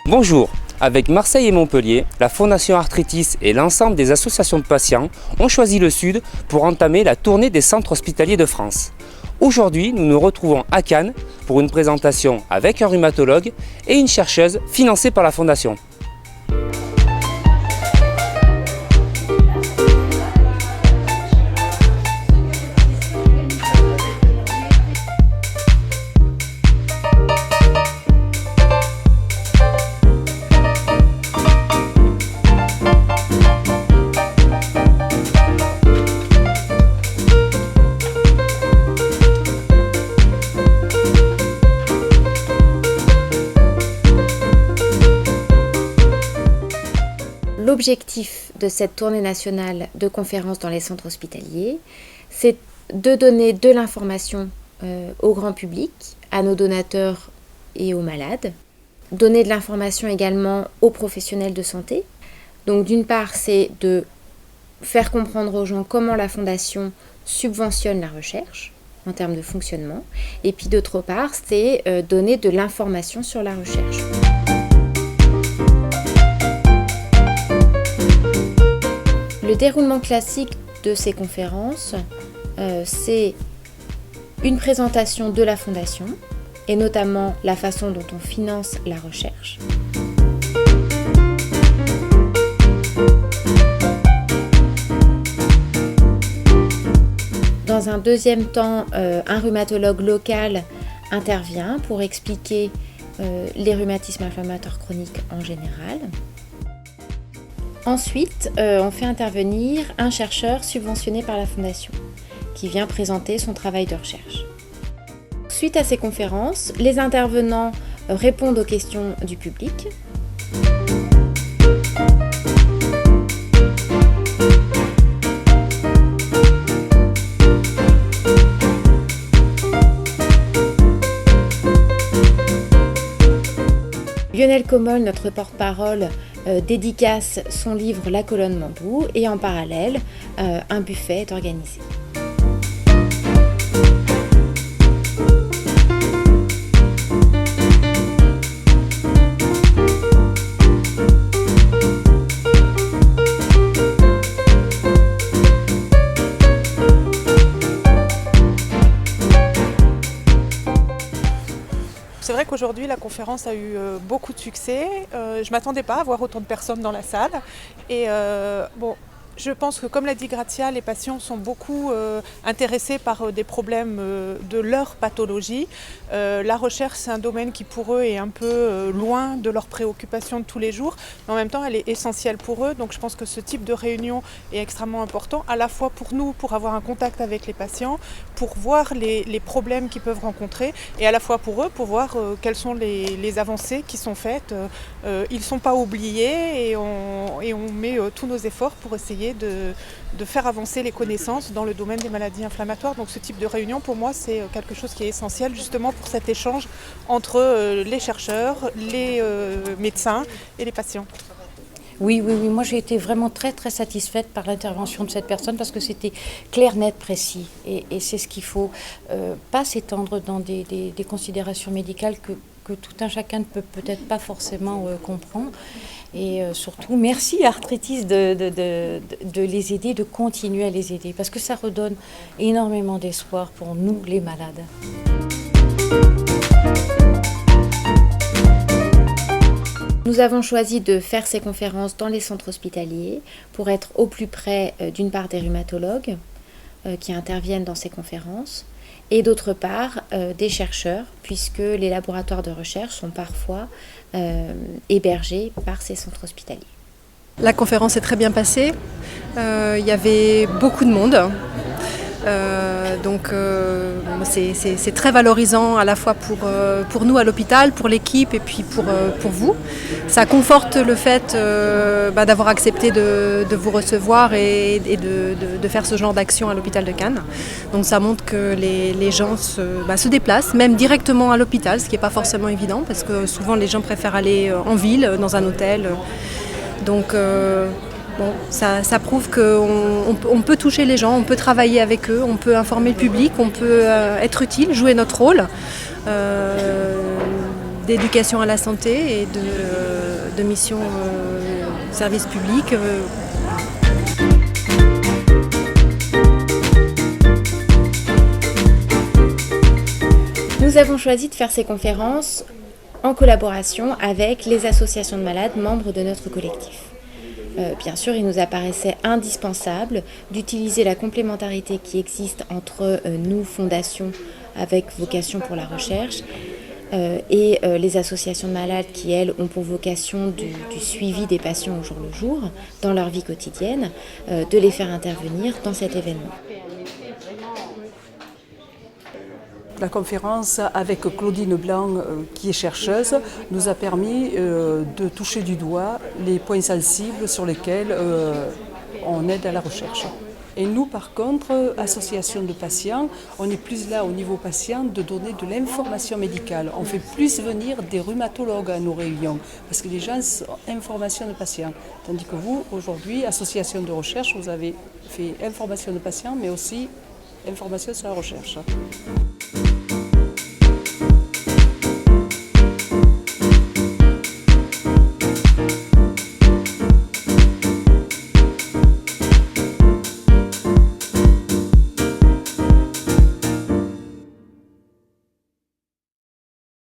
Bonjour, avec Marseille et Montpellier, la Fondation Arthritis et l'ensemble des associations de patients ont choisi le Sud pour entamer la tournée des centres hospitaliers de France. Aujourd'hui, nous nous retrouvons à Cannes pour une présentation avec un rhumatologue et une chercheuse financée par la Fondation. L'objectif de cette tournée nationale de conférences dans les centres hospitaliers, c'est de donner de l'information au grand public, à nos donateurs et aux malades. Donner de l'information également aux professionnels de santé. Donc d'une part, c'est de faire comprendre aux gens comment la Fondation subventionne la recherche en termes de fonctionnement. Et puis d'autre part, c'est donner de l'information sur la recherche. Le déroulement classique de ces conférences, c'est une présentation de la Fondation et notamment la façon dont on finance la recherche. Dans un deuxième temps, un rhumatologue local intervient pour expliquer les rhumatismes inflammatoires chroniques en général. Ensuite, on fait intervenir un chercheur subventionné par la Fondation qui vient présenter son travail de recherche. Suite à ces conférences, les intervenants répondent aux questions du public. Lionel Comol, notre porte-parole, dédicace son livre La colonne Bambou et en parallèle, un buffet est organisé. C'est vrai qu'aujourd'hui la conférence a eu beaucoup de succès. Je ne m'attendais pas à voir autant de personnes dans la salle. Et je pense que comme l'a dit Grazia, les patients sont beaucoup intéressés par des problèmes de leur pathologie. La recherche, c'est un domaine qui pour eux est un peu loin de leurs préoccupations de tous les jours, mais en même temps elle est essentielle pour eux. Donc je pense que ce type de réunion est extrêmement important, à la fois pour nous, pour avoir un contact avec les patients, pour voir les problèmes qu'ils peuvent rencontrer, et à la fois pour eux, pour voir quelles sont les avancées qui sont faites. Ils ne sont pas oubliés et on met tous nos efforts pour essayer de faire avancer les connaissances dans le domaine des maladies inflammatoires. Donc ce type de réunion, pour moi, c'est quelque chose qui est essentiel justement pour cet échange entre les chercheurs, les médecins et les patients. Oui, moi j'ai été vraiment très satisfaite par l'intervention de cette personne parce que c'était clair, net, précis. Et c'est ce qu'il faut, pas s'étendre dans des considérations médicales que tout un chacun ne peut peut-être pas forcément comprendre. Et surtout, merci à Arthritis de les aider, de continuer à les aider, parce que ça redonne énormément d'espoir pour nous, les malades. Nous avons choisi de faire ces conférences dans les centres hospitaliers pour être au plus près d'une part des rhumatologues qui interviennent dans ces conférences et d'autre part des chercheurs puisque les laboratoires de recherche sont parfois hébergés par ces centres hospitaliers. La conférence est très bien passée, il y avait beaucoup de monde. C'est très valorisant à la fois pour nous à l'hôpital, pour l'équipe et puis pour vous. Ça conforte le fait d'avoir accepté de vous recevoir et de faire ce genre d'action à l'hôpital de Cannes. Donc ça montre que les gens se déplacent, même directement à l'hôpital, ce qui n'est pas forcément évident parce que souvent les gens préfèrent aller en ville, dans un hôtel. Donc ça prouve qu'on peut toucher les gens, on peut travailler avec eux, on peut informer le public, on peut être utile, jouer notre rôle d'éducation à la santé et de mission service public. Nous avons choisi de faire ces conférences en collaboration avec les associations de malades membres de notre collectif. Bien sûr, il nous apparaissait indispensable d'utiliser la complémentarité qui existe entre nous, fondations avec vocation pour la recherche, et les associations de malades qui, elles, ont pour vocation du suivi des patients au jour le jour, dans leur vie quotidienne, de les faire intervenir dans cet événement. La conférence avec Claudine Blanc, qui est chercheuse, nous a permis de toucher du doigt les points sensibles sur lesquels on aide à la recherche. Et nous, par contre, association de patients, on est plus là au niveau patient de donner de l'information médicale. On fait plus venir des rhumatologues à nos réunions, parce que les gens sont information de patients. Tandis que vous, aujourd'hui, association de recherche, vous avez fait information de patients, mais aussi information sur la recherche.